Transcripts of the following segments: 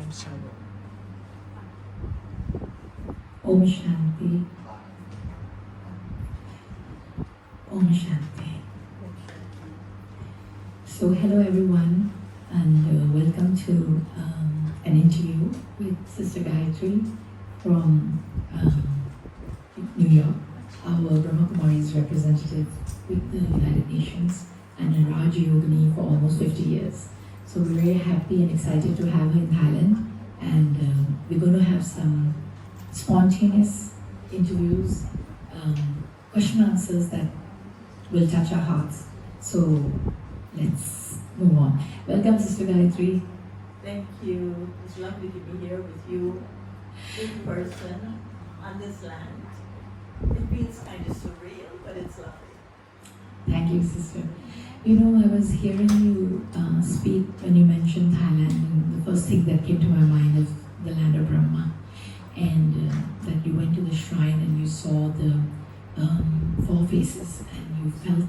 Om Shanti. Om Shanti. So hello everyone, and welcome to an interview with Sister Gaytri from New York, our Brahma Kumari's representative with the United Nations and in Rajyogini for almost 50 years. So we're very happy and excited to have her in Thailand, and we're going to have some spontaneous interviews, question answers that will touch our hearts. So let's move on. Welcome, Sister Gaytri. Thank you. It's lovely to be here with you in person on this land. It feels kind of surreal, but it's lovely. Thank you, Sister. You know, I was hearing you speak when you mentioned Thailand, and the first thing that came to my mind is the land of Brahma, and that you went to the shrine and you saw the four faces, and you felt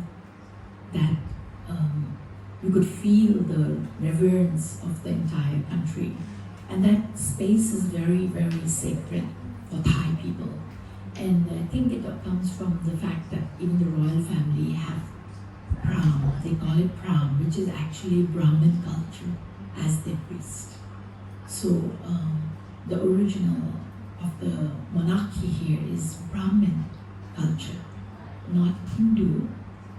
that you could feel the reverence of the entire country. And that space is very, very sacred for Thai people. And I think it comes from the fact that even the royal family have Pram, they call it Pram, which is actually Brahmin culture as their priest. So the original of the monarchy here is Brahmin culture, not Hindu,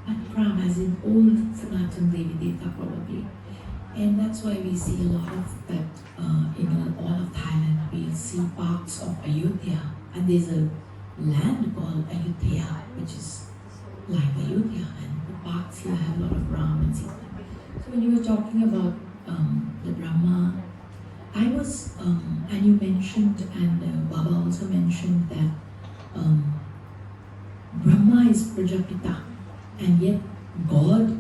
but Pram as in old Sanatan Devi Devta probably. And that's why we see a lot of that in all of Thailand. We see parts of Ayodhya, and there's a land called Ayodhya, which is like Ayodhya, and the parks here have a lot of Brahmins. So when you were talking about the Brahma, I was, and you mentioned, and Baba also mentioned that Brahma is Prajapita, and yet God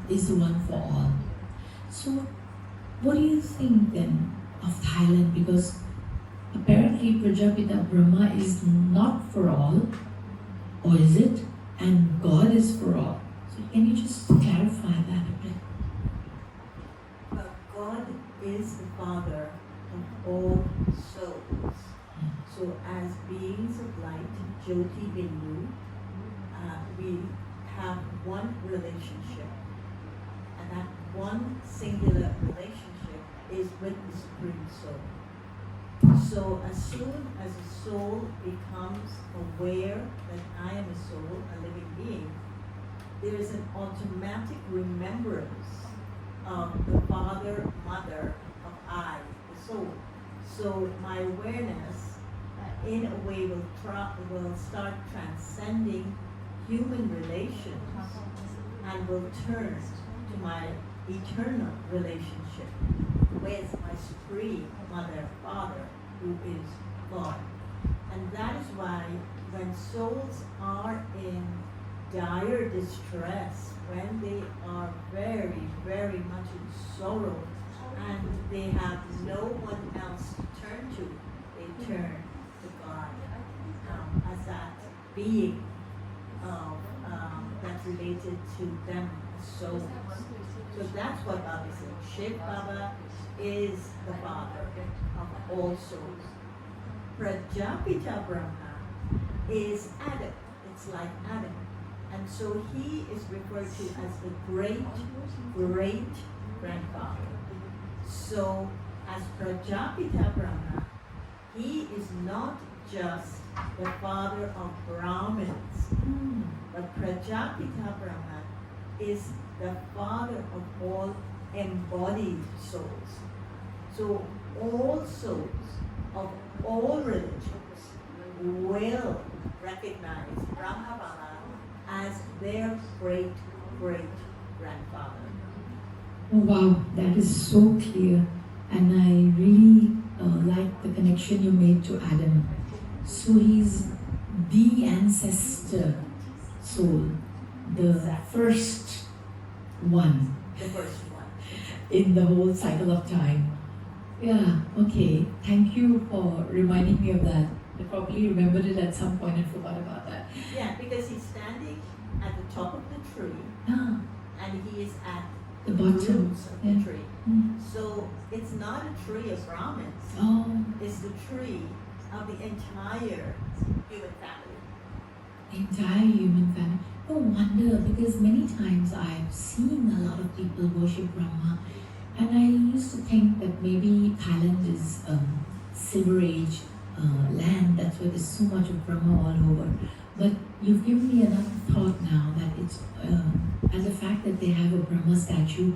is the one for all. So what do you think then of Thailand? Because apparently Prajapita Brahma is not for all, or is it? And God is for all. So can you just clarify that a bit? God is the Father of all souls. So as beings of light, Jyoti Bindu, we have one relationship. And that one singular relationship is with the Supreme Soul. So as soon as a soul becomes aware that I am a soul, a living being, there is an automatic remembrance of the father, mother of I, the soul. So my awareness, in a way, will start transcending human relations and will turn to my eternal relationship with my supreme mother, father, who is God. And that is why when souls are in dire distress, when they are very, very much in sorrow, and they have no one else to turn to, they turn to God as that being that's related to them as souls. So that's what Baba is saying. Shiv Baba is the father of all souls. Prajapita Brahma is Adam. It's like Adam. And so he is referred to as the great, great grandfather. So as Prajapita Brahma, he is not just the father of Brahmins, but Prajapita Brahma is the father of all embodied souls. So all souls of all religions will recognize Brahma Baba as their great, great grandfather. Oh wow, that is so clear, and I really like the connection you made to Adam. So he's the ancestor soul, the first one. The first one. In the whole cycle of time. Yeah, okay. Thank you for reminding me of that. I probably remembered it at some point and forgot about that. Yeah, because he's standing at the top of the tree, Ah, and he is at The bottom. roots of Yeah. the tree. Mm. So it's not a tree of Brahmins. Oh, It's the tree of the entire human family. entire human family. No wonder, because many times I've seen a lot of people worship Brahma, and I used to think that maybe Thailand is Silver Age land. That's why there's so much of Brahma all over. But you've given me another thought now that it's as a fact that they have a Brahma statue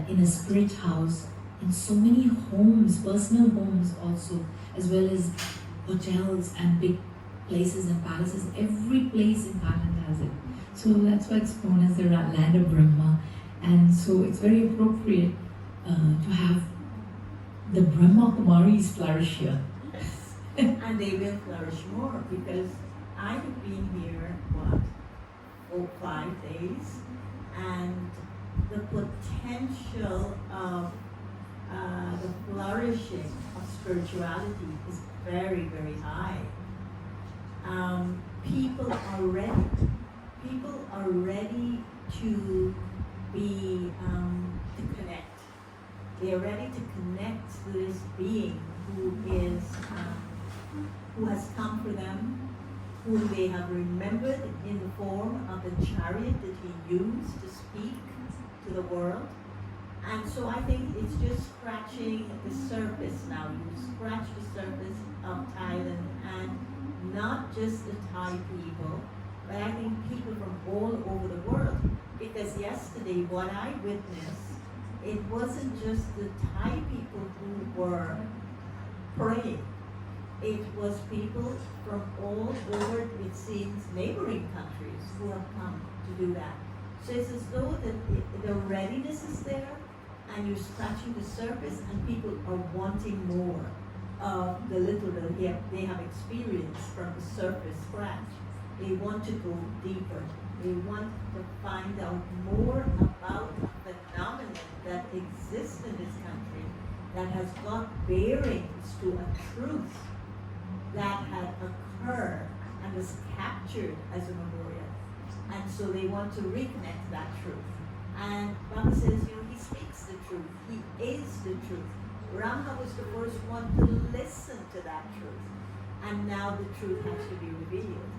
in a spirit house in so many homes, personal homes also, as well as hotels and big places and palaces. Every place in Thailand has it. So that's why it's known as the land of Brahma. And so it's very appropriate to have the Brahma Kumaris flourish here. And they will flourish more because I have been here, 5 days, and the potential of the flourishing of spirituality is very, very high. People are ready. People are ready to be to connect. They are ready to connect to this being who has come for them, whom they have remembered in the form of the chariot that he used to speak to the world. And so I think it's just scratching the surface now. You scratch the surface of Thailand, and not just the Thai people, but I think people from all over the world. Because yesterday, what I witnessed, it wasn't just the Thai people who were praying. It was people from all over, it seems, neighboring countries who have come to do that. So it's as though the readiness is there, and you're scratching the surface, and people are wanting more of the little that they have experienced from the surface scratch. They want to go deeper. They want to find out more about the phenomenon that exists in this country that has got bearings to a truth that had occurred and was captured as a memorial. And so they want to reconnect that truth. And Brahma says, he speaks the truth. He is the truth. Brahma was the first one to listen to that truth. And now the truth has to be revealed.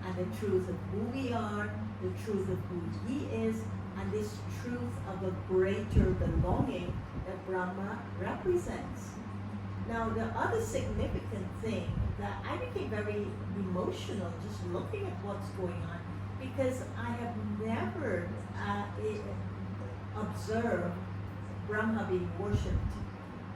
And the truth of who we are, the truth of who he is, and this truth of a greater belonging that Brahma represents. Now, the other significant thing that I became very emotional just looking at what's going on, because I have never observed Brahma being worshipped.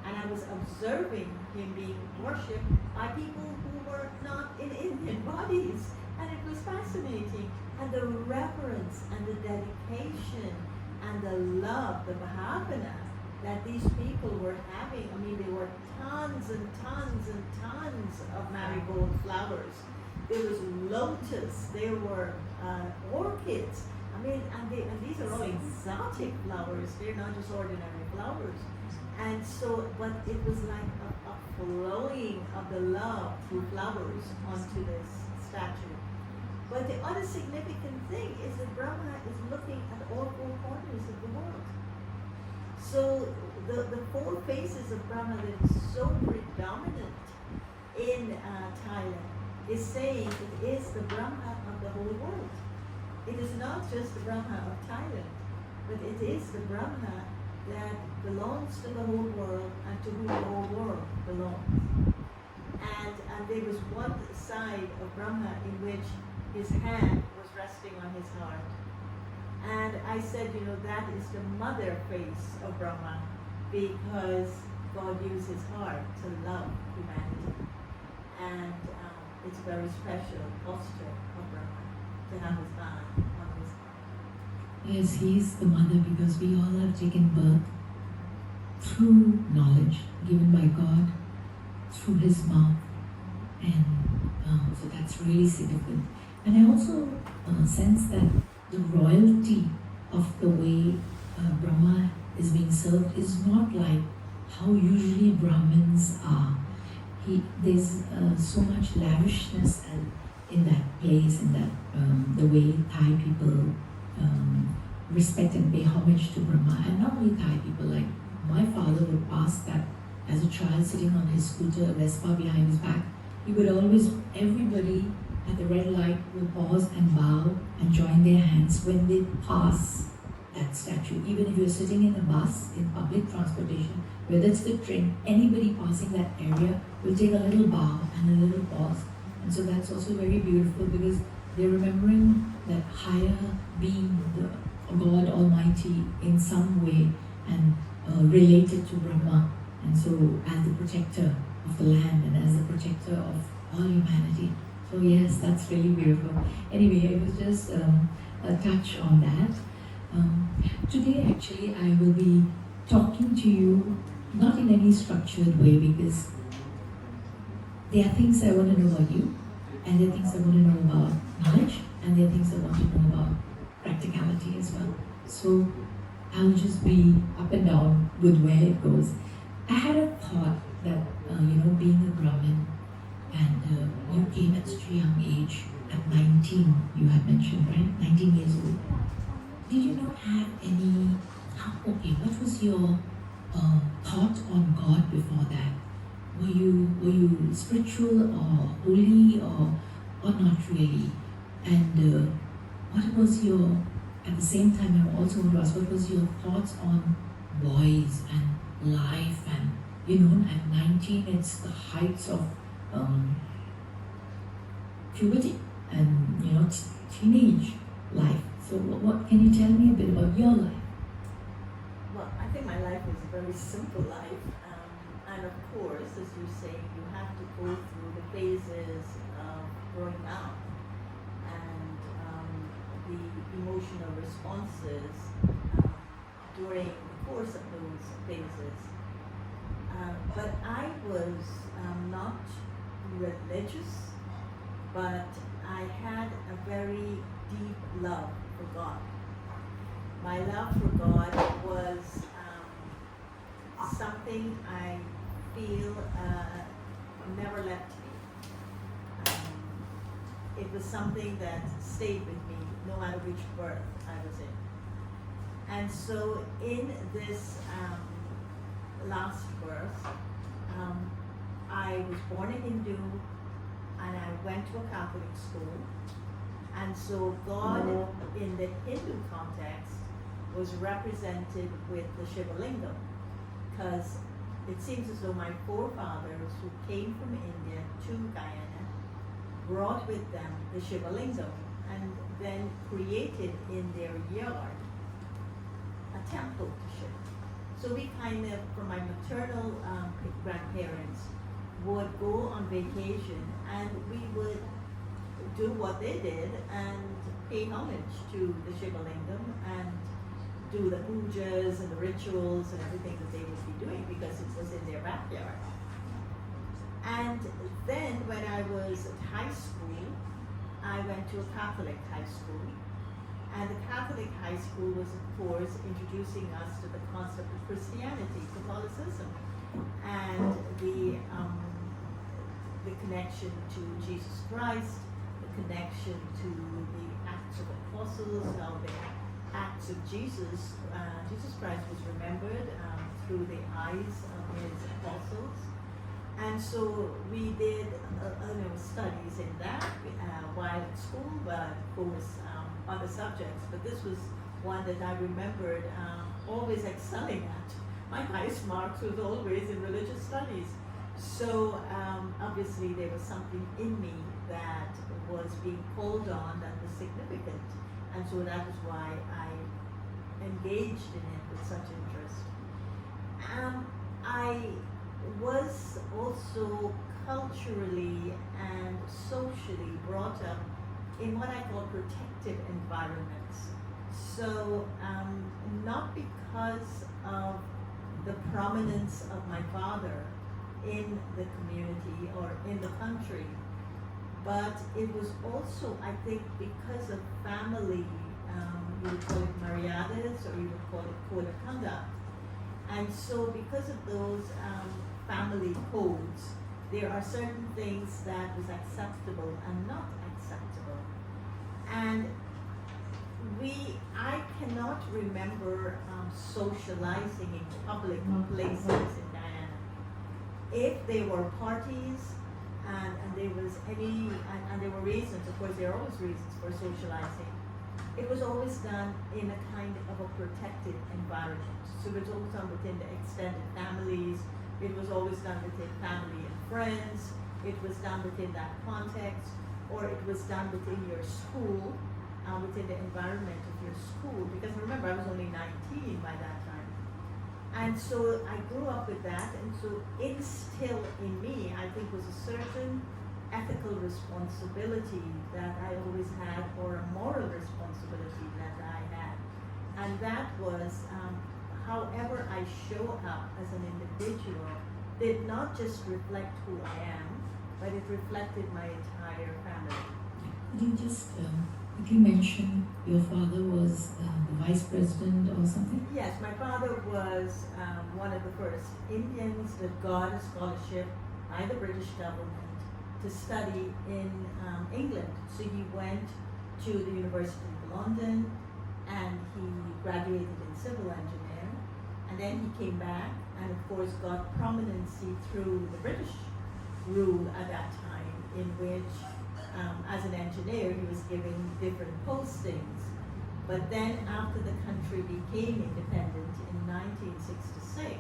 And I was observing him being worshipped by people who were not in Indian bodies. And it was fascinating. And the reverence and the dedication and the love, the bhavana that these people were having. I mean, there were tons and tons and tons of marigold flowers. There was lotus. There were orchids. I mean, and these are all exotic flowers. They're not just ordinary flowers. And so, but it was like a flowing of the love through flowers onto this statue. But the other significant thing is that Brahma is looking at all 4 corners of the world. So the 4 faces of Brahma that is so predominant in Thailand is saying it is the Brahma of the whole world. It is not just the Brahma of Thailand, but it is the Brahma that belongs to the whole world and to whom the whole world belongs. And there was one side of Brahma in which his hand was resting on his heart. And I said, that is the mother face of Brahma, because God used his heart to love humanity. And it's a very special posture of Brahma to have his hand on his heart. Yes, he's the mother because we all have taken birth through knowledge given by God, through his mouth. And so that's really significant. And I also sense that the royalty of the way Brahma is being served is not like how usually Brahmins are. There's so much lavishness in that place, in that the way Thai people respect and pay homage to Brahma. And not only Thai people, like my father would pass that as a child sitting on his scooter, Vespa behind his back. He would always, everybody at the red light would pause and bow and join their hands when they pass that statue. Even if you're sitting in a bus, in public transportation, whether it's the train, anybody passing that area will take a little bow and a little pause. And so that's also very beautiful because they're remembering that higher being, the God Almighty in some way and related to Brahma. And so as the protector of the land and as the protector of all humanity. So yes, that's really beautiful. Anyway, it was just a touch on that. Today actually I will be talking to you not in any structured way because there are things I want to know about you and there are things I want to know about knowledge and there are things I want to know about practicality as well. So I'll just be up and down with where it goes. I had a thought that, being a Brahmin and you came at such a young age, at 19, you had mentioned, right? 19 years old. Did you not have any, what was your thought on God before that? Were you spiritual or holy or not really? And what was your, at the same time I also want to ask, what was your thoughts on boys and life and, at 19 it's the heights of puberty and, teenage life. So what can you tell me a bit about your life? Well, I think my life was a very simple life. And of course, as you say, you have to go through the phases of growing up and the emotional responses during the course of those phases. But I was not religious, but I had a very deep love for God. My love for God was something I feel never left me. It was something that stayed with me no matter which birth I was in. And so in this last birth, I was born a Hindu and I went to a Catholic school. And so God in the Hindu context was represented with the Shiva Lingam, because it seems as though my forefathers who came from India to Guyana brought with them the Shiva Lingam and then created in their yard a temple to Shiva. So we kind of, from my maternal grandparents, would go on vacation and we would do what they did and pay homage to the Shiva Lingam and do the pujas and the rituals and everything that they would be doing because it was in their backyard. And then when I was at high school, I went to a Catholic high school. And the Catholic high school was, of course, introducing us to the concept of Christianity, Catholicism, and the connection to Jesus Christ, the connection to the Acts of Apostles, how the acts of Jesus Christ was remembered through the eyes of his apostles. And so we did studies in that while at school, but of course other subjects. But this was one that I remembered always excelling at. My highest marks was always in religious studies. So obviously there was something in me that was being called on that was significant. And so that was why I engaged in it with such interest. I was also culturally and socially brought up in what I call protective environments. So not because of the prominence of my father in the community or in the country, but it was also, I think, because of family, you would call it mariadas or you would call it code of conduct. And so because of those family codes, there are certain things that was acceptable and not acceptable. And I cannot remember socializing in public places in Guyana. If there were parties and there was and there were reasons, of course there are always reasons for socializing, it was always done in a kind of a protected environment. So it was always done within the extended families, it was always done within family and friends, it was done within that context, or it was done within your school, within the environment of your school. Because remember, I was only 19 by that time. And so I grew up with that, and so instilled in me, I think, was a certain ethical responsibility that I always had, or a moral responsibility that I had. And that was, however I show up as an individual, did not just reflect who I am, but it reflected my entire family. Could you just quickly mention your father was the vice president or something? Yes, my father was one of the first Indians that got a scholarship by the British government to study in England. So he went to the University of London and he graduated in civil engineering, and then he came back and of course got prominency through the British rule at that time, in which as an engineer he was given different postings. But then after the country became independent in 1966,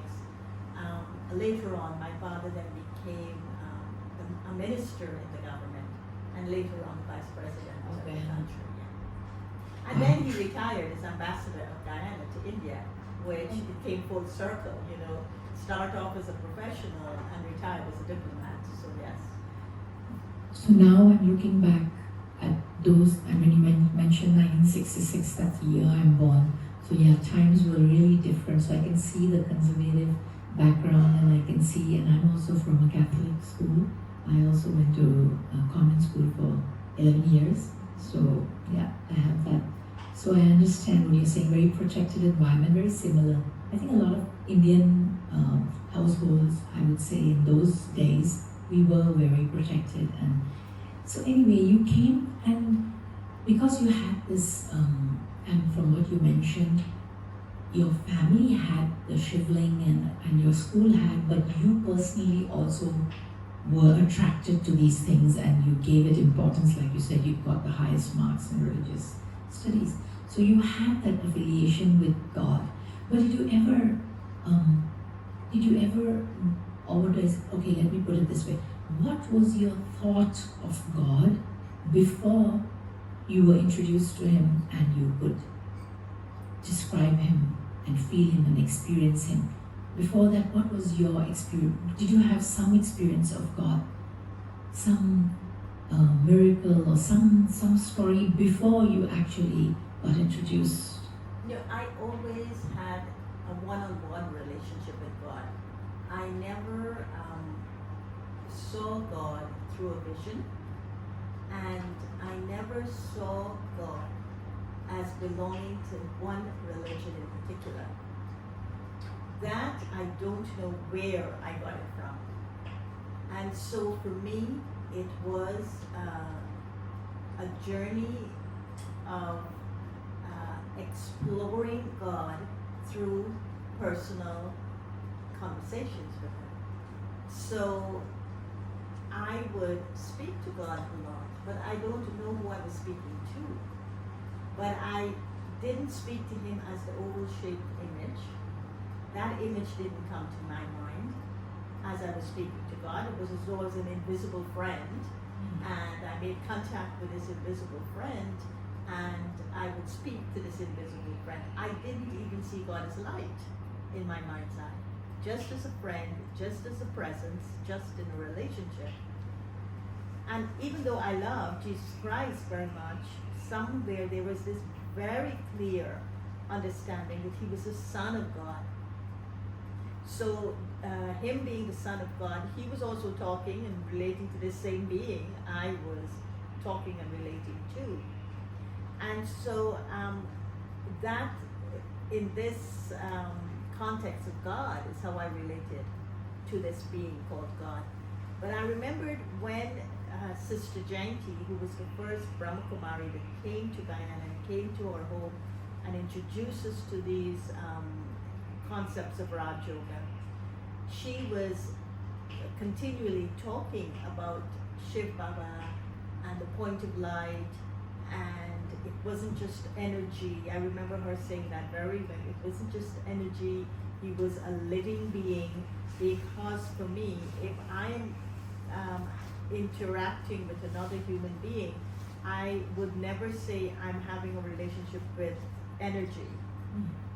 later on my father then became a minister in the government, and later on vice president of the country. Yeah. And then he retired as ambassador of Guyana to India, which it came full circle, you know, start off as a professional and retire as a diplomat, so yes. So now I'm looking back at those, and when you mentioned 1966, that's the year I'm born. So yeah, times were really different. So I can see the conservative background, and I can see, and I'm also from a Catholic school. I also went to a convent school for 11 years. So yeah, I have that. So I understand what you're saying, very protected environment, very similar. I think a lot of Indian households, I would say in those days, we were very protected. And so anyway, you came, and because you had this, and from what you mentioned, your family had the shivling and your school had, but you personally also were attracted to these things and you gave it importance. Like you said, you got the highest marks in religious studies. So you had that affiliation with God. But did you ever, or okay, let me put it this way. What was your thought of God before you were introduced to Him and you could describe Him and feel Him and experience Him? Before that, what was your experience? Did you have some experience of God? Some miracle or some story before you actually got introduced? No, I always had a one-on-one relationship with God. I never saw God through a vision, and I never saw God as belonging to one religion in particular. That I don't know where I got it from. And so for me, it was a journey of exploring God through personal conversations with Him. So I would speak to God a lot, but I don't know who I was speaking to. But I didn't speak to Him as the oval-shaped image. That image didn't come to my mind as I was speaking to God. It was as though I was an invisible friend, and I made contact with this invisible friend, and I would speak to this invisible friend. I didn't even see God as light in my mind's eye, just as a friend, just as a presence, just in a relationship. And even though I love Jesus Christ very much, somewhere there was this very clear understanding that He was the Son of God. So Him being the Son of God, He was also talking and relating to this same being I was talking and relating to. And so that, in this context of God, is how I related to this being called God. But I remembered when Sister Jayanti, who was the first Brahma Kumari that came to Guyana and came to our home and introduced us to these concepts of Raj Yoga, she was continually talking about Shiv Baba and the point of light, and it wasn't just energy. I remember her saying that very well. It wasn't just energy, he was a living being, because for me, if I am interacting with another human being, I would never say I'm having a relationship with energy.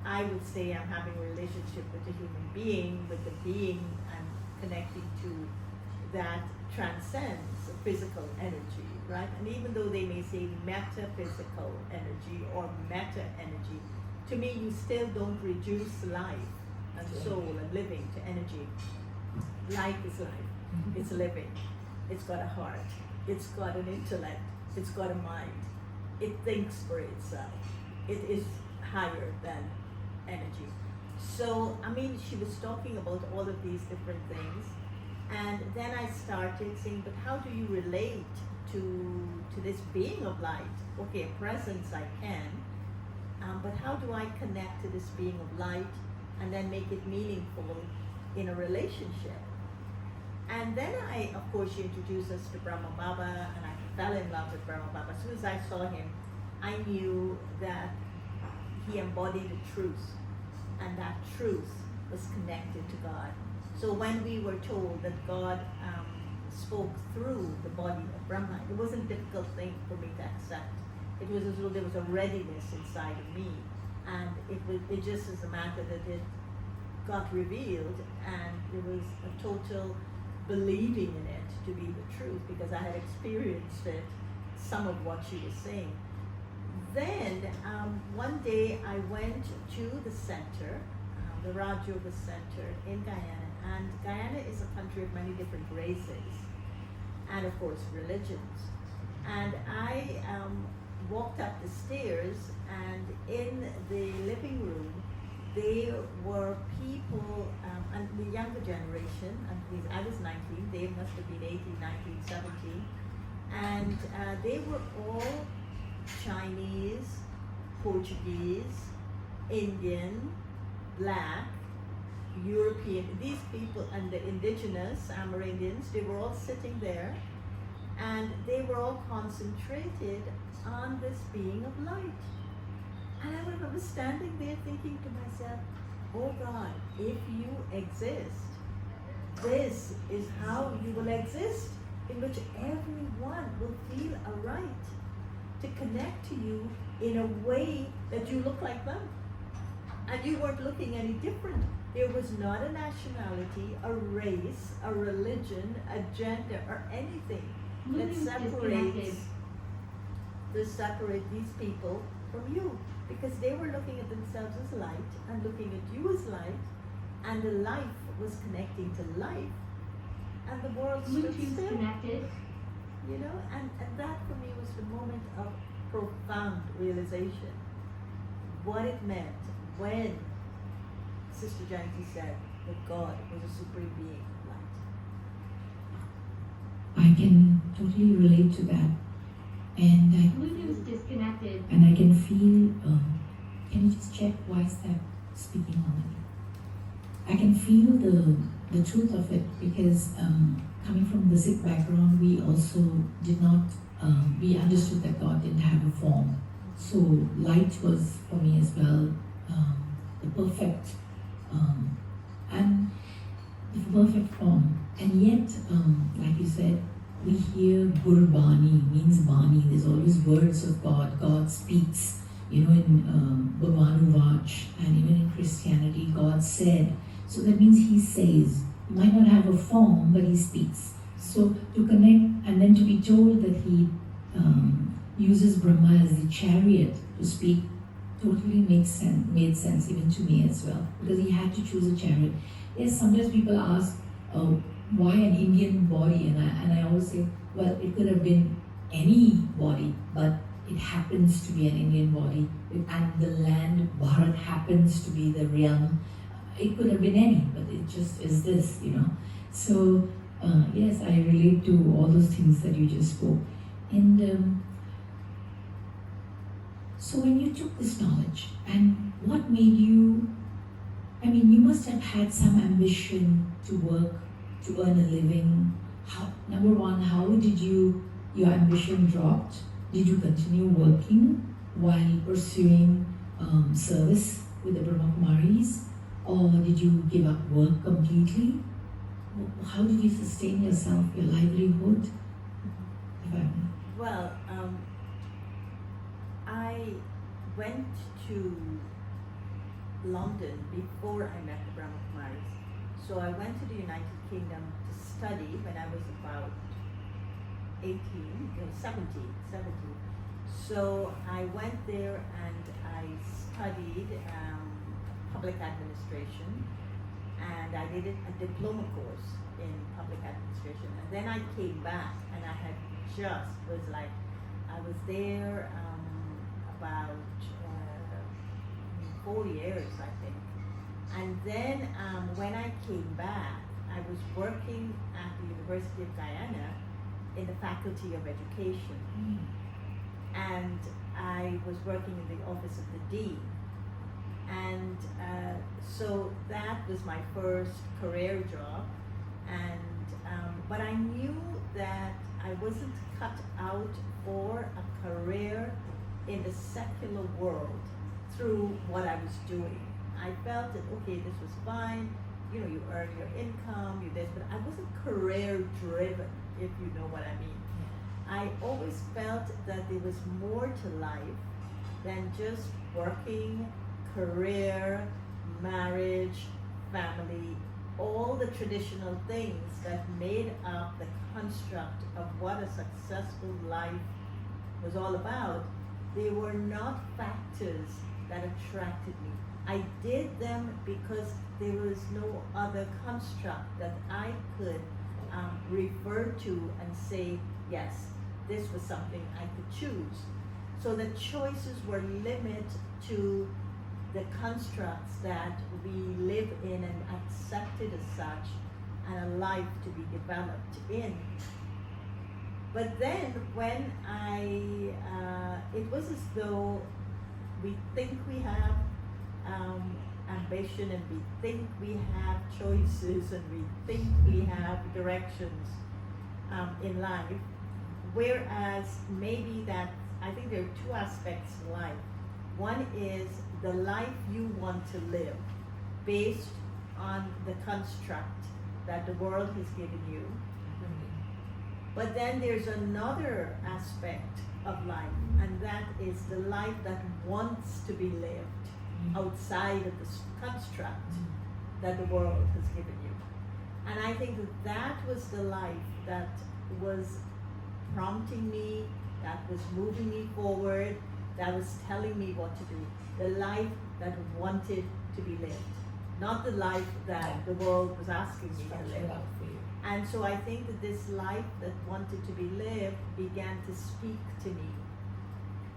I would say I'm having a relationship with a human being, with the being I'm connecting to that transcends physical energy, right? And even though they may say metaphysical energy or meta energy, to me you still don't reduce life and soul and living to energy. Life is life. It's living. It's got a heart. It's got an intellect. It's got a mind. It thinks for itself. It is higher than energy. So, I mean, she was talking about all of these different things. And then I started saying, but how do you relate to this being of light? Okay, a presence I can, but how do I connect to this being of light and then make it meaningful in a relationship? And then of course, she introduced us to Brahma Baba, and I fell in love with Brahma Baba. As soon as I saw him, I knew that he embodied the truth, and that truth was connected to God. So when we were told that God spoke through the body of Brahma, it wasn't a difficult thing for me to accept. It was as though there was a readiness inside of me, and it just is a matter that it got revealed, and there was a total believing in it to be the truth, because I had experienced it, some of what she was saying. Then one day I went to the center, the Raj Yoga Center in Guyana, and Guyana is a country of many different races and of course religions. And I walked up the stairs, and in the living room there were people, and the younger generation, and I was 19, they must have been 18, 19, 17, and they were all Chinese, Portuguese, Indian, Black, European. These people and the indigenous Amerindians, they were all sitting there, and they were all concentrated on this being of light. And I remember standing there thinking to myself, oh God, if you exist, this is how you will exist, in which everyone will feel a right to connect to you in a way that you look like them. And you weren't looking any different. There was not a nationality, a race, a religion, a gender, or anything that separate these people from you. Because they were looking at themselves as light and looking at you as light, and the life was connecting to life, and the world stood still. Connected. You know, and that for me was the moment of profound realization. What it meant when Sister Jayanti said that God was a supreme being of light. I can totally relate to that. And Bluetooth disconnected. And I can feel, can you just check why is that speaking on it? I can feel the truth of it, because coming from the Sikh background, we also did not, we understood that God didn't have a form. So light was for me as well the perfect and the perfect form. And yet, like you said, we hear Gurbani, means Bani. There's always words of God. God speaks. You know, in Bhagwan Vach, and even in Christianity, God said. So that means He says. He might not have a form, but He speaks. So to connect, and then to be told that He uses Brahma as the chariot to speak, totally made sense even to me as well, because He had to choose a chariot. Yes, sometimes people ask, why an Indian body? And I always say, well, it could have been any body, but it happens to be an Indian body, and the land Bharat happens to be the realm. It could have been any, but it just is this, you know. So yes, I relate to all those things that you just spoke. And so when you took this knowledge, and what made you, I mean, you must have had some ambition to work, to earn a living. How, number one, how did your ambition dropped? Did you continue working while pursuing service with the Brahma Kumaris? Or did you give up work completely? How did you sustain yourself, your livelihood? If I may. Well, I went to London before I met the Brahma Kumaris. So I went to the United Kingdom to study when I was about 18, 17. So I went there and I studied public administration, and I did a diploma course in public administration. And then I came back and I had I was there about 4 years, I think. And then when I came back, I was working at the University of Guyana in the Faculty of Education. And I was working in the office of the Dean. And so that was my first career job. And but I knew that I wasn't cut out for a career in the secular world through what I was doing. I felt that, okay, this was fine, you know, you earn your income, you this, but I wasn't career driven, if you know what I mean. I always felt that there was more to life than just working, career, marriage, family, all the traditional things that made up the construct of what a successful life was all about. They were not factors that attracted me. I did them because there was no other construct that I could refer to and say, yes, this was something I could choose. So the choices were limited to the constructs that we live in and accepted as such, and a life to be developed in. But then when it was as though we think we have ambition, and we think we have choices, and we think we have directions in life, whereas maybe that, I think there are two aspects in life. One is the life you want to live based on the construct that the world has given you. But then there's another aspect of life, and that is the life that wants to be lived outside of the construct that the world has given you. And I think that that was the life that was prompting me, that was moving me forward, that was telling me what to do. The life that wanted to be lived, not the life that the world was asking me to live. And so I think that this life that wanted to be lived began to speak to me.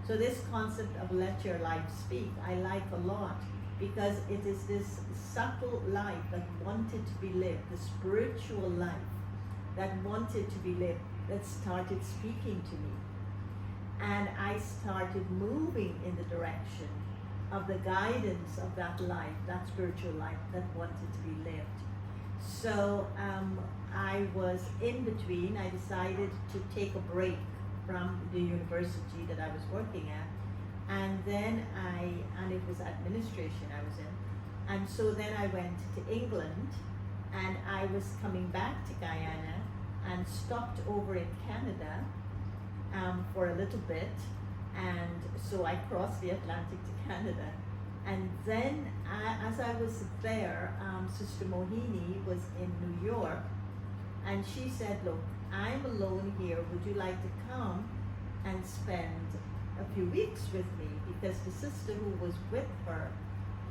So this concept of let your life speak, I like a lot, because it is this subtle life that wanted to be lived, the spiritual life that wanted to be lived, that started speaking to me. And I started moving in the direction of the guidance of that life, that spiritual life that wanted to be lived. So I was in between. I decided to take a break from the university that I was working at, and then and it was administration I was in, and so then I went to England, and I was coming back to Guyana and stopped over in Canada for a little bit, and so I crossed the Atlantic to Canada. And then as I was there, Sister Mohini was in New York, and she said, look, I'm alone here, would you like to come and spend a few weeks with me? Because the sister who was with her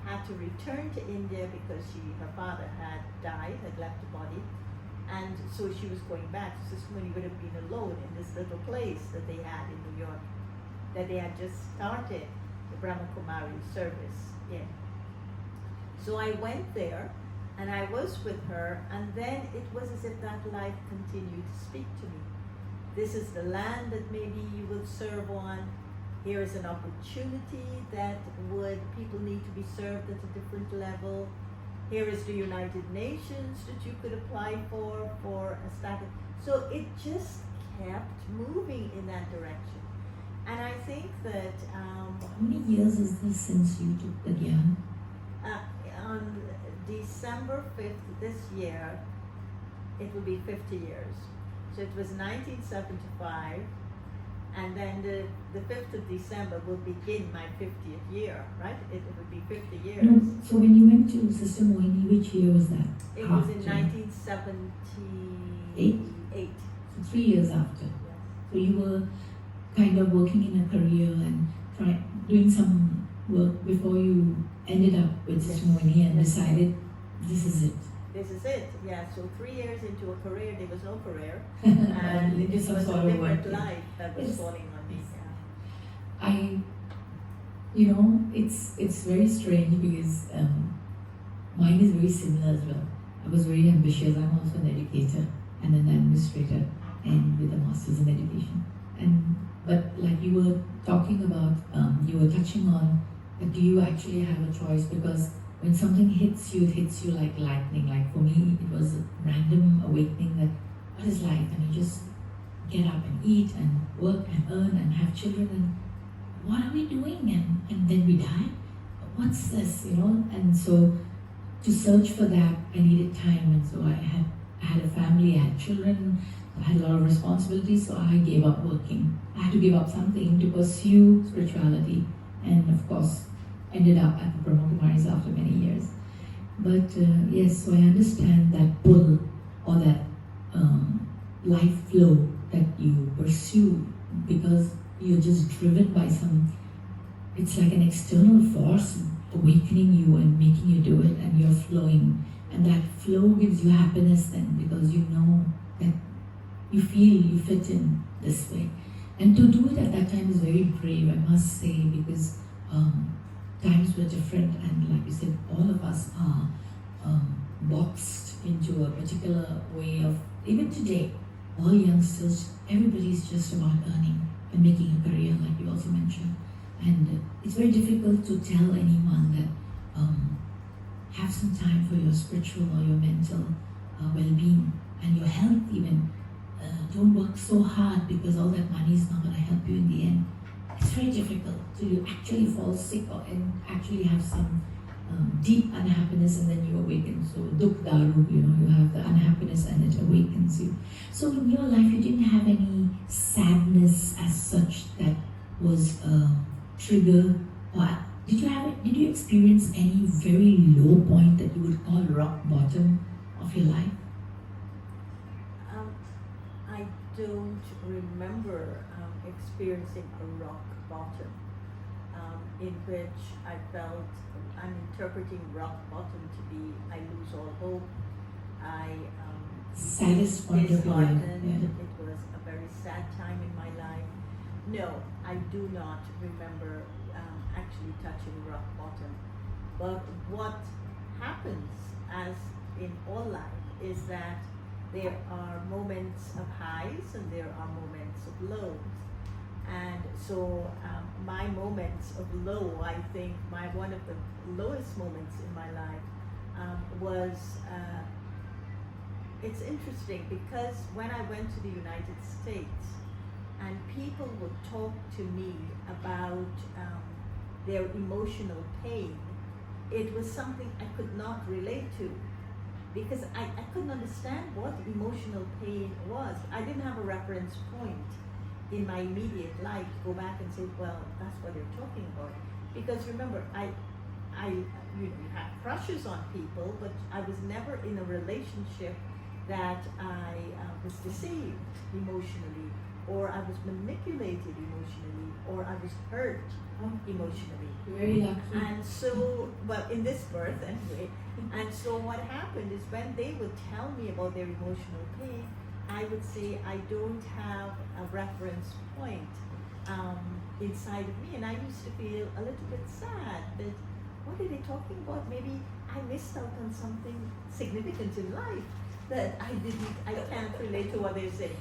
had to return to India because her father had died, had left the body, and so she was going back. Sister Mohini would have been alone in this little place that they had in New York, that they had just started the Brahma Kumari service in. So I went there, And I was with her, and then it was as if that life continued to speak to me. This is the land that maybe you will serve on. Here is an opportunity that people need to be served at a different level. Here is the United Nations that you could apply for a status. So it just kept moving in that direction. And I think that How many years is this since you took the Gyan? on December 5th this year, it will be 50 years. So it was 1975, and then the 5th of December will begin my 50th year, right? It would be 50 years. No, so when you went to Sister Moini, which year was that? It was in After? 1978. So 3 years after. Yes. So you were kind of working in a career and doing some work before you ended up with Sister Moini and decided this is it. This is it, yeah. So 3 years into a career, there was no career. And And it it was was some a sort of different work. life that was Yes. falling on me. It's very strange because mine is very similar as well. I was very ambitious. I'm also an educator and an administrator and with a master's in education. But like you were talking about, you were touching on, do you actually have a choice? Because when something hits you, it hits you like lightning. Like for me, it was a random awakening that what is life? And you just get up and eat and work and earn and have children and what are we doing? And then we die? What's this, And so to search for that, I needed time. And so I had a family, I had children, I had a lot of responsibilities, so I gave up working. I had to give up something to pursue spirituality. And of course, ended up at the Brahma Kumaris after many years. But yes, so I understand that pull or that life flow that you pursue because you're just driven by it's like an external force awakening you and making you do it, and you're flowing. And that flow gives you happiness then because you know that you feel you fit in this way. And to do it at that time is very brave, I must say, because times were different, and like you said, all of us are boxed into a particular way of, even today, all youngsters, everybody's just about earning and making a career, like you also mentioned. And it's very difficult to tell anyone that have some time for your spiritual or your mental well-being and your health even. Don't work so hard because all that money is not going to help you in the end. It's very difficult till you actually fall sick and actually have some deep unhappiness, and then you awaken. So dukh daru, you have the unhappiness and it awakens you. So in your life, you didn't have any sadness as such that was a trigger, or did you experience any very low point that you would call rock bottom of your life? I don't remember experiencing a rock bottom in which I felt, I'm interpreting rock bottom to be I lose all hope, I Saddest point of your life. disheartened, Yeah. it was a very sad time in my life. No, I do not remember actually touching rock bottom. But what happens, as in all life, is that there are moments of highs and there are moments of lows. And so my moments of low, I think one of the lowest moments in my life was, it's interesting because when I went to the United States and people would talk to me about their emotional pain, it was something I could not relate to because I couldn't understand what emotional pain was. I didn't have a reference point in my immediate life to go back and say, well, that's what they're talking about. Because remember, I had crushes on people, but I was never in a relationship that I was deceived emotionally, or I was manipulated emotionally, or I was hurt emotionally. Very lucky. And so, well, in this birth anyway, and so what happened is when they would tell me about their emotional pain, I would say I don't have a reference point inside of me, and I used to feel a little bit sad that what are they talking about? Maybe I missed out on something significant in life that I can't relate to what they're saying.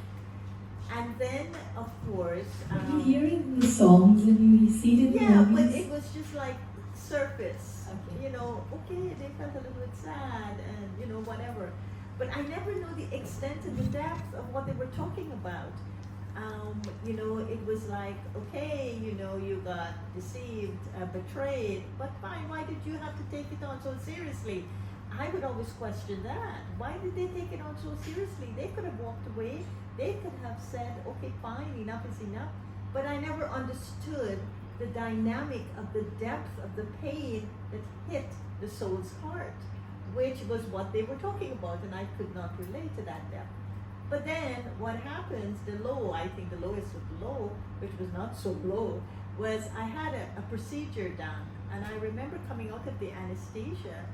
And then, of course, You hearing the songs and you see the yeah, but movies. it was just like surface. Okay. You know, okay, they felt a little bit sad and, you know, whatever. But I never knew the extent and the depth of what they were talking about. You know, it was like, okay, you know, you got deceived, betrayed, but fine, why did you have to take it on so seriously? I would always question that. Why did they take it on so seriously? They could have walked away. They could have said, okay, fine, enough is enough. But I never understood the dynamic of the depth of the pain that hit the soul's heart, which was what they were talking about, and I could not relate to that depth. But then what happens, the low, I think the lowest of the low, which was not so low, was I had a procedure done, and I remember coming out of the anesthesia,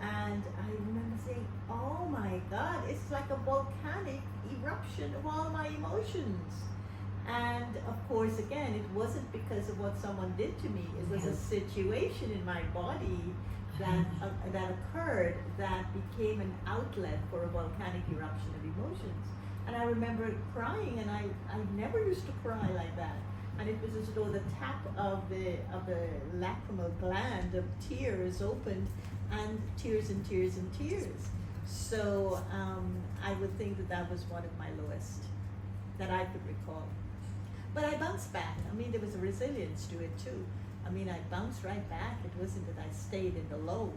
and I remember saying, oh my God, it's like a volcanic eruption of all my emotions. And of course, again, it wasn't because of what someone did to me. It was a situation in my body that occurred that became an outlet for a volcanic eruption of emotions. And I remember crying, and I never used to cry like that. And it was as though the tap of the lacrimal gland of tears opened, and tears and tears and tears. So I would think that was one of my lowest that I could recall. But I bounced back. I mean, there was a resilience to it too. I mean, I bounced right back. It wasn't that I stayed in the low.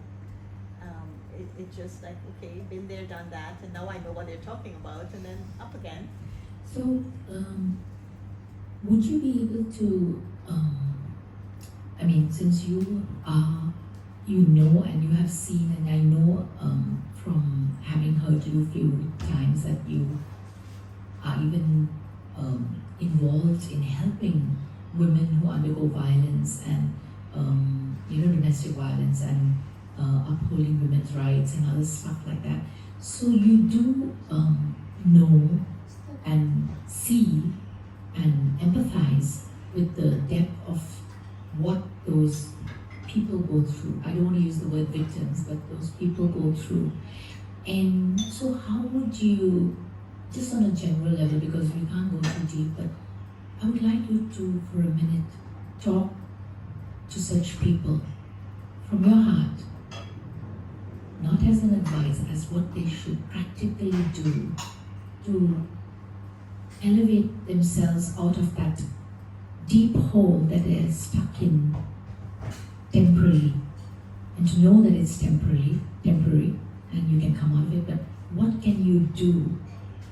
It just like, okay, been there, done that, and now I know what they're talking about, and then up again. So, would you be able to, I mean, since you are, you know, and you have seen, and I know from having heard you a few times that you are even involved in helping women who undergo violence and, domestic violence and upholding women's rights and other stuff like that. So you do know and see and empathize with the depth of what those people go through. I don't want to use the word victims, but those people go through. And so how would you, just on a general level, because we can't go too deep, but I would like you to, for a minute, talk to such people from your heart, not as an advice, as what they should practically do to elevate themselves out of that deep hole that they're stuck in temporarily, and to know that it's temporary, and you can come out of it, but what can you do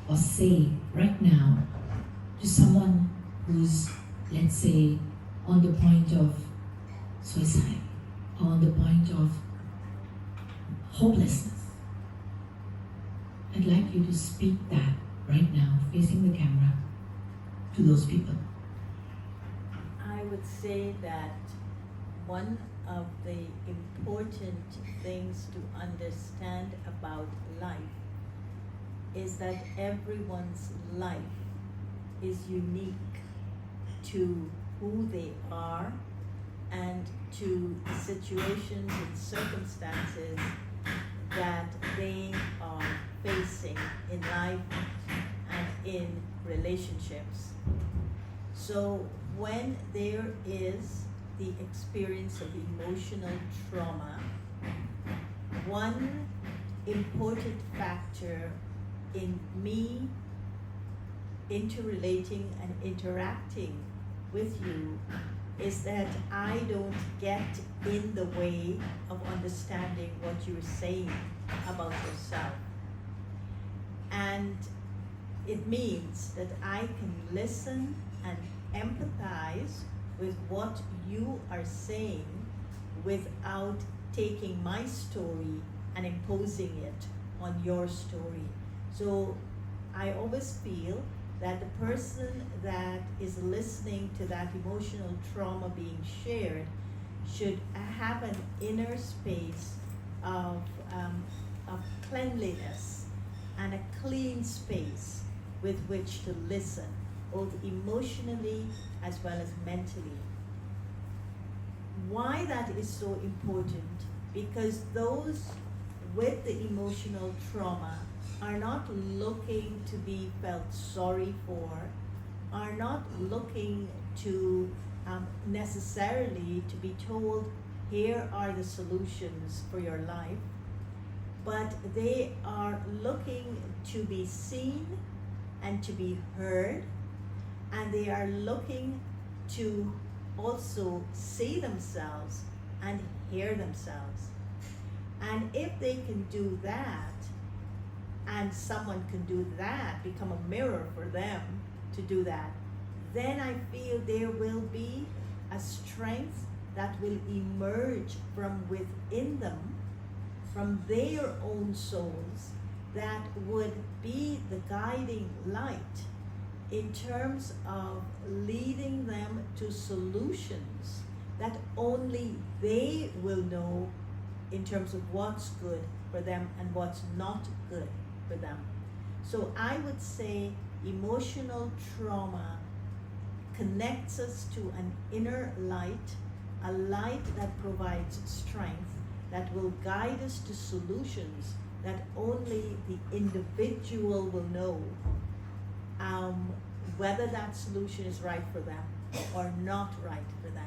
or say right now to someone who's, let's say, on the point of suicide, or on the point of hopelessness? I'd like you to speak that right now, facing the camera, to those people. I would say that one of the important things to understand about life is that everyone's life is unique to who they are and to situations and circumstances that they are facing in life and in relationships. So when there is the experience of emotional trauma, one important factor in me interrelating and interacting with you is that I don't get in the way of understanding what you're saying about yourself. And it means that I can listen and empathize with what you are saying without taking my story and imposing it on your story. So I always feel that the person that is listening to that emotional trauma being shared should have an inner space of cleanliness and a clean space with which to listen, both emotionally as well as mentally. Why that is so important? because those with the emotional trauma are not looking to be felt sorry for, are not looking to necessarily to be told, here are the solutions for your life, but they are looking to be seen and to be heard, and they are looking to also see themselves and hear themselves. And if they can do that, and someone can do that, become a mirror for them to do that, then I feel there will be a strength that will emerge from within them, from their own souls, that would be the guiding light in terms of leading them to solutions that only they will know in terms of what's good for them and what's not good for them. So I would say emotional trauma connects us to an inner light, a light that provides strength, that will guide us to solutions that only the individual will know whether that solution is right for them or not right for them.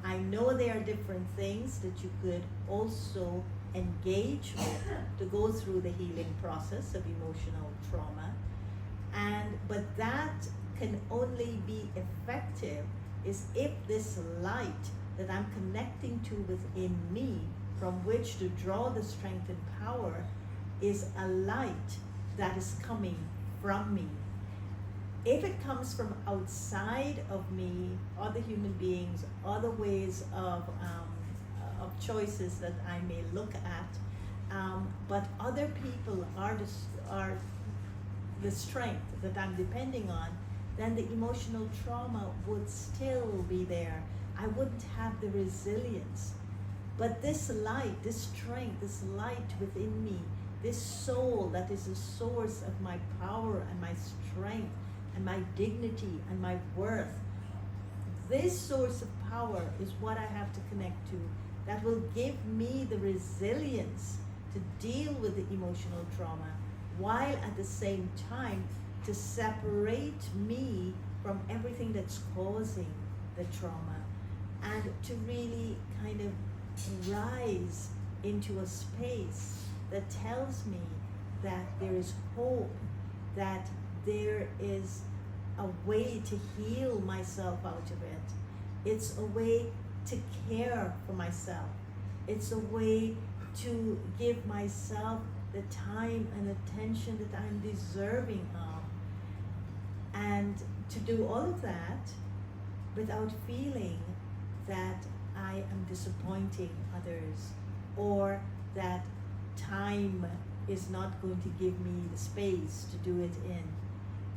I know there are different things that you could also engage with to go through the healing process of emotional trauma, but that can only be effective is if this light that I'm connecting to within me, from which to draw the strength and power, is a light that is coming from me. If it comes from outside of me, other human beings, other ways of choices that I may look at, but other people are the strength that I'm depending on, then the emotional trauma would still be there. I wouldn't have the resilience. But this light, this strength, this light within me, this soul that is the source of my power and my strength and my dignity and my worth, this source of power is what I have to connect to, that will give me the resilience to deal with the emotional trauma, while at the same time to separate me from everything that's causing the trauma, and to really kind of rise into a space that tells me that there is hope, that there is a way to heal myself out of it. It's a way to care for myself. It's a way to give myself the time and attention that I'm deserving of. And to do all of that without feeling that I am disappointing others, or that time is not going to give me the space to do it in.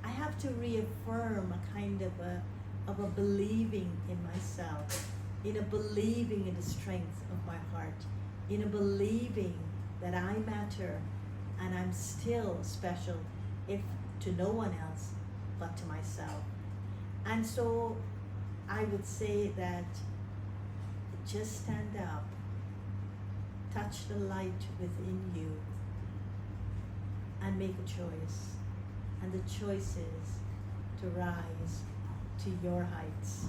I have to reaffirm a kind of a believing in myself, in a believing in the strength of my heart, in a believing that I matter and I'm still special, if to no one else but to myself. And so I would say that just stand up, touch the light within you, and make a choice. And the choice is to rise to your heights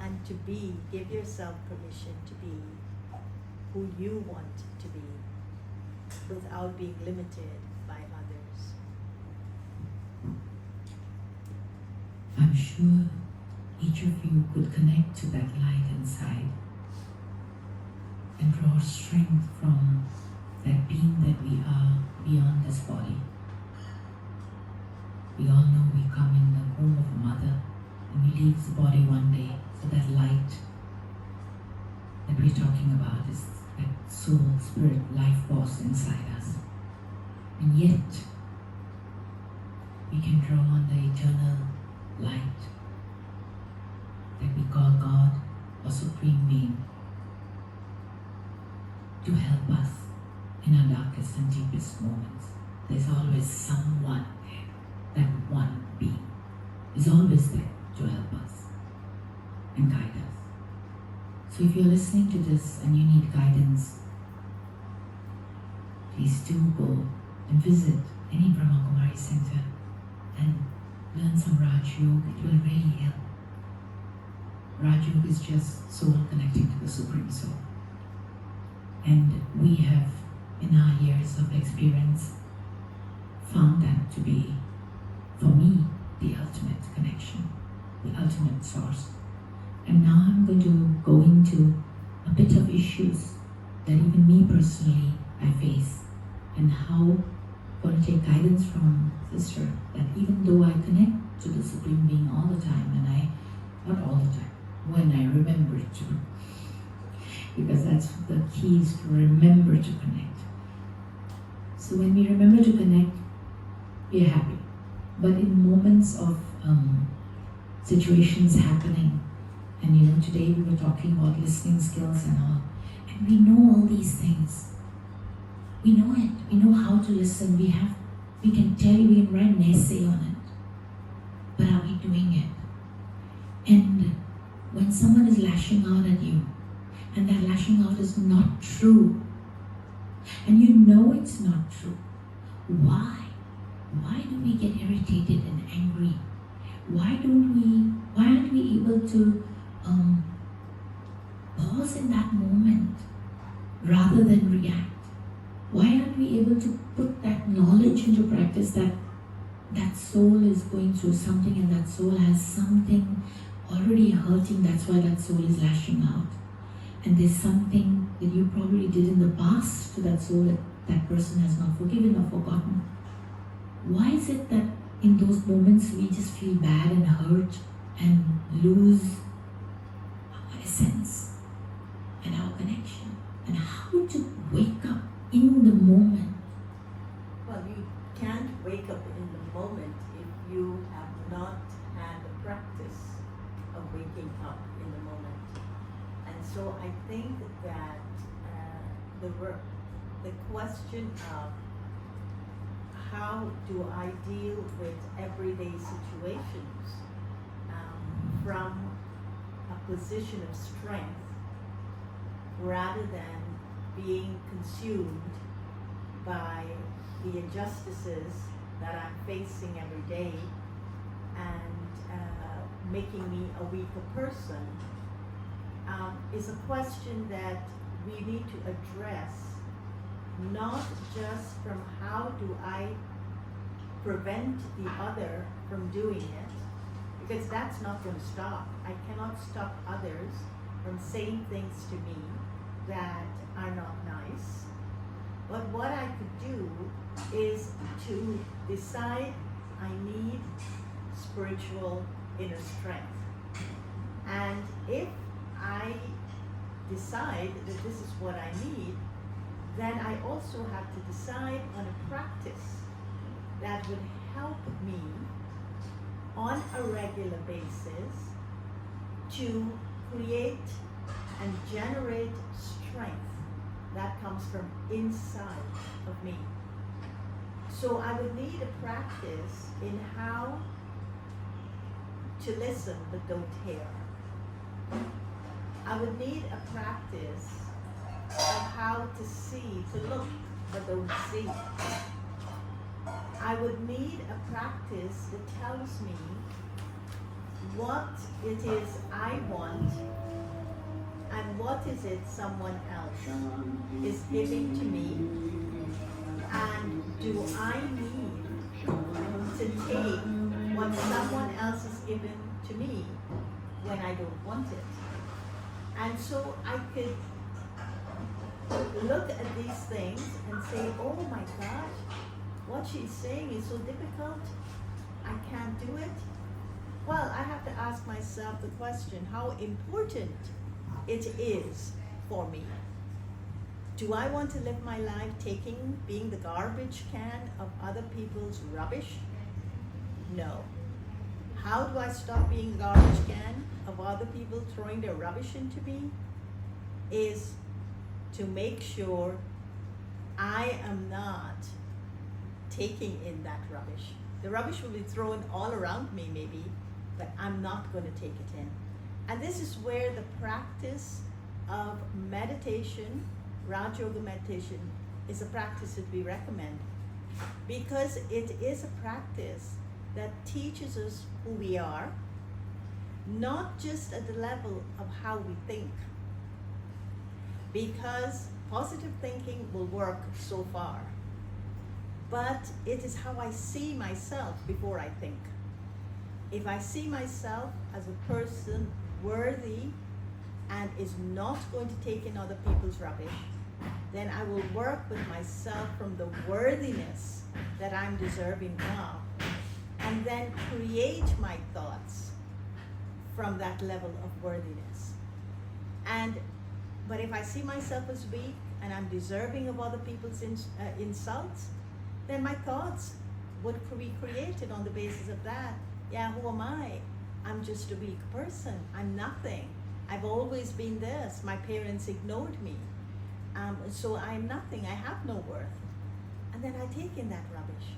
and to be, give yourself permission to be who you want to be without being limited by others. I'm sure each of you could connect to that light inside and draw strength from that being that we are beyond this body. We all know we come in the womb of a mother and we leave the body one day. So that light that we're talking about is that soul, spirit, life force inside us. And yet, we can draw on the eternal light that we call God or Supreme Being to help us in our darkest and deepest moments. There's always someone there. That one being is always there to help us and guide us. So if you're listening to this and you need guidance, please do go and visit any Brahma Kumari center and learn some Raj Yoga. It will really help. Raj Yoga is just soul connecting to the Supreme Soul. And we have, in our years of experience, found that to be, for me, the ultimate connection, the ultimate source. And now I'm going to go into a bit of issues that even me personally I face, and how I'm going to take guidance from Sister that even though I connect to the Supreme Being all the time, and not all the time, when I remember to, because that's the key, is to remember to connect. So when we remember to connect, we are happy. But in moments of situations happening, and today we were talking about listening skills and all, and we know all these things. We know it. We know how to listen. We can tell you, we can write an essay on it. But are we doing it? And when someone is lashing out at you, and that lashing out is not true, and you know it's not true, why? Why do we get irritated and angry? Why aren't we able to pause in that moment rather than react? Why aren't we able to put that knowledge into practice that soul is going through something, and that soul has something already hurting, that's why that soul is lashing out. And there's something that you probably did in the past to that soul that that person has not forgiven or forgotten. Why is it that in those moments we just feel bad and hurt and lose our essence and our connection? And how to wake up in the moment? Well, you can't wake up in the moment if you have not had the practice of waking up in the moment. And so I think that the question of how do I deal with everyday situations from a position of strength rather than being consumed by the injustices that I'm facing every day and making me a weaker person, is a question that we need to address, not just from how do I prevent the other from doing it, because that's not going to stop. I cannot stop others from saying things to me that are not nice. But what I could do is to decide I need spiritual inner strength. And if I decide that this is what I need, then I also have to decide on a practice that would help me on a regular basis to create and generate strength that comes from inside of me. So I would need a practice in how to listen but don't hear. I would need a practice of how to see, to look but don't see. I would need a practice that tells me what it is I want and what is it someone else is giving to me, and do I need to take what someone else is giving to me when I don't want it. And so I could look at these things and say, oh my gosh, what she's saying is so difficult, I can't do it. Well, I have to ask myself the question, how important it is for me. Do I want to live my life being the garbage can of other people's rubbish? No. How do I stop being the garbage can of other people throwing their rubbish into me? Is to make sure I am not taking in that rubbish. The rubbish will be thrown all around me maybe, but I'm not going to take it in. And this is where the practice of meditation, Raj Yoga meditation, is a practice that we recommend because it is a practice that teaches us who we are, not just at the level of how we think, because positive thinking will work so far, but it is how I see myself before I think. If I see myself as a person worthy and is not going to take in other people's rubbish, then I will work with myself from the worthiness that I'm deserving of, and then create my thoughts from that level of worthiness. But if I see myself as weak and I'm deserving of other people's insults, then my thoughts would be created on the basis of that. Yeah, who am I? I'm just a weak person. I'm nothing. I've always been this. My parents ignored me. So I'm nothing. I have no worth. And then I take in that rubbish.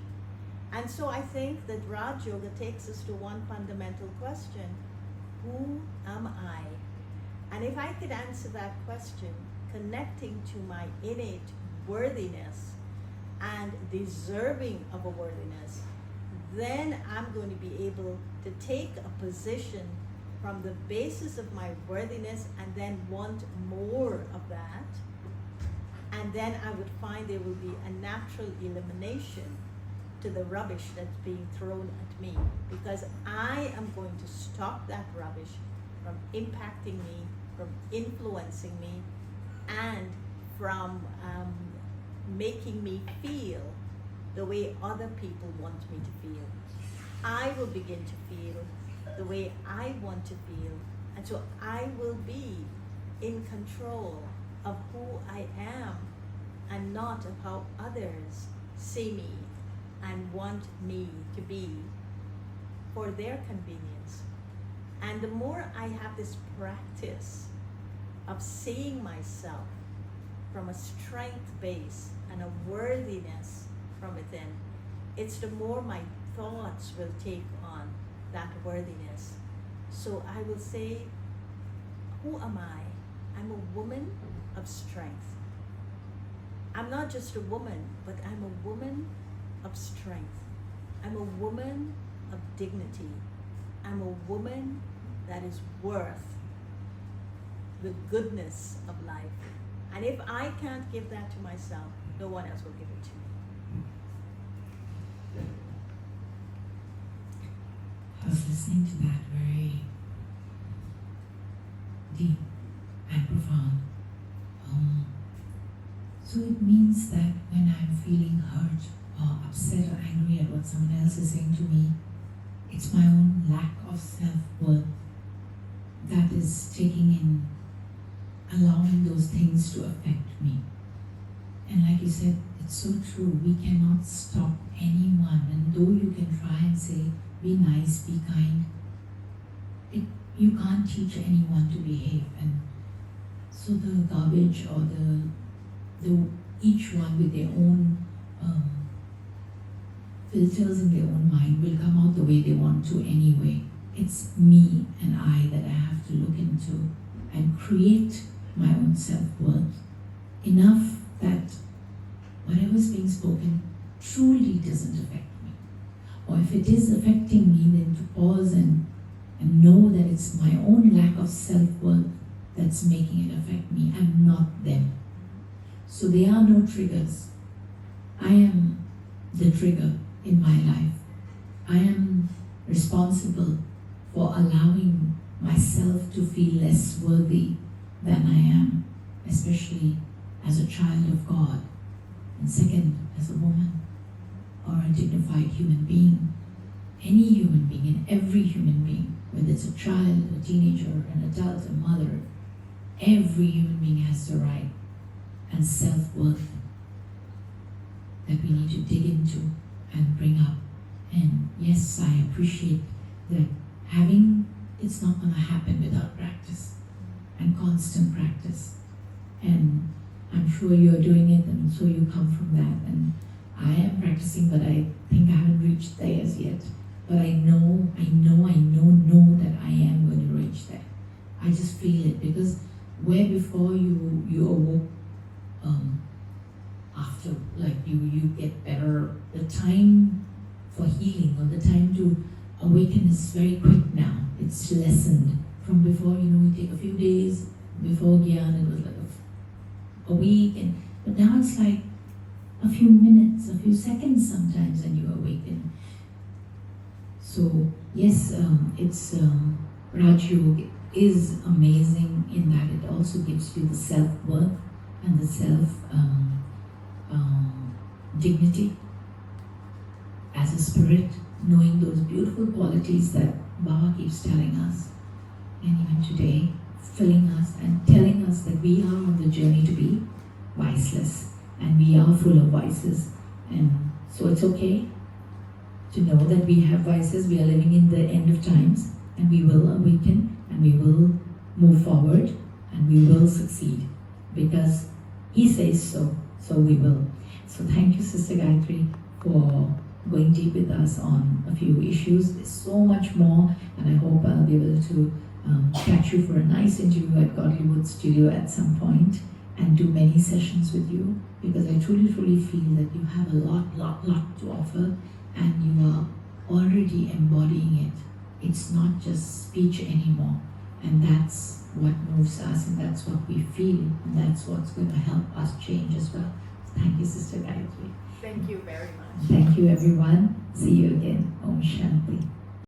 And so I think that Raj Yoga takes us to one fundamental question. Who am I? And if I could answer that question, connecting to my innate worthiness and deserving of a worthiness, then I'm going to be able to take a position from the basis of my worthiness and then want more of that. And then I would find there will be a natural elimination to the rubbish that's being thrown at me, because I am going to stop that rubbish from impacting me, from influencing me, and from making me feel the way other people want me to feel. I will begin to feel the way I want to feel, and so I will be in control of who I am and not of how others see me and want me to be for their convenience. And the more I have this practice of seeing myself from a strength base and a worthiness from within, it's the more my thoughts will take on that worthiness. So I will say, who am I? I'm a woman of strength. I'm not just a woman, but I'm a woman of strength. I'm a woman of dignity. I'm a woman that is worth the goodness of life. And if I can't give that to myself, no one else will give it to me. I was listening to that very deep and profound. So it means that when I'm feeling hurt or upset or angry at what someone else is saying to me, it's my own lack of self-worth that is taking in, allowing those things to affect me. And like you said, it's so true. We cannot stop anyone. And though you can try and say, be nice, be kind, you can't teach anyone to behave. And so the garbage or the each one with their own filters in their own mind will come out the way they want to anyway. It's me and I that I have to look into and create my own self-worth enough that whatever's being spoken truly doesn't affect me. Or if it is affecting me, then to pause and know that it's my own lack of self-worth that's making it affect me and not them. So there are no triggers. I am the trigger in my life. I am responsible for allowing myself to feel less worthy than I am, especially as a child of God, and second, as a woman or a dignified human being. Any human being and every human being, whether it's a child, a teenager, an adult, a mother, every human being has the right and self-worth that we need to dig into and bring up. And yes, I appreciate that it's not going to happen without practice and constant practice. And I'm sure you're doing it, and so you come from that. And I am practicing, but I think I haven't reached there as yet. But I know that I am going to reach there. I just feel it, because where before you awoke after, like you get better, the time for healing or the time to awaken is very quick now. It's lessened from before. You take a few days before Gyan, it was like a week, but now it's like a few minutes, a few seconds sometimes, and you awaken. So yes, it's Rajyog is amazing in that it also gives you the self-worth and the dignity as a spirit, knowing those beautiful qualities that Baba keeps telling us, and even today, filling us and telling us that we are on the journey to be viceless, and we are full of vices. And so it's okay to know that we have vices. We are living in the end of times, and we will awaken, and we will move forward, and we will succeed, because He says so, so we will. So thank you, Sister Gaytri, for going deep with us on a few issues. There's so much more, and I hope I'll be able to catch you for a nice interview at Godlywood Studio at some point and do many sessions with you, because I truly feel that you have a lot to offer, and you are already embodying it. It's not just speech anymore, and that's what moves us, and that's what we feel, and that's what's going to help us change as well. Thank you, Sister Gaytri. Thank you very much. Thank you, everyone. See you again. Om Shanti.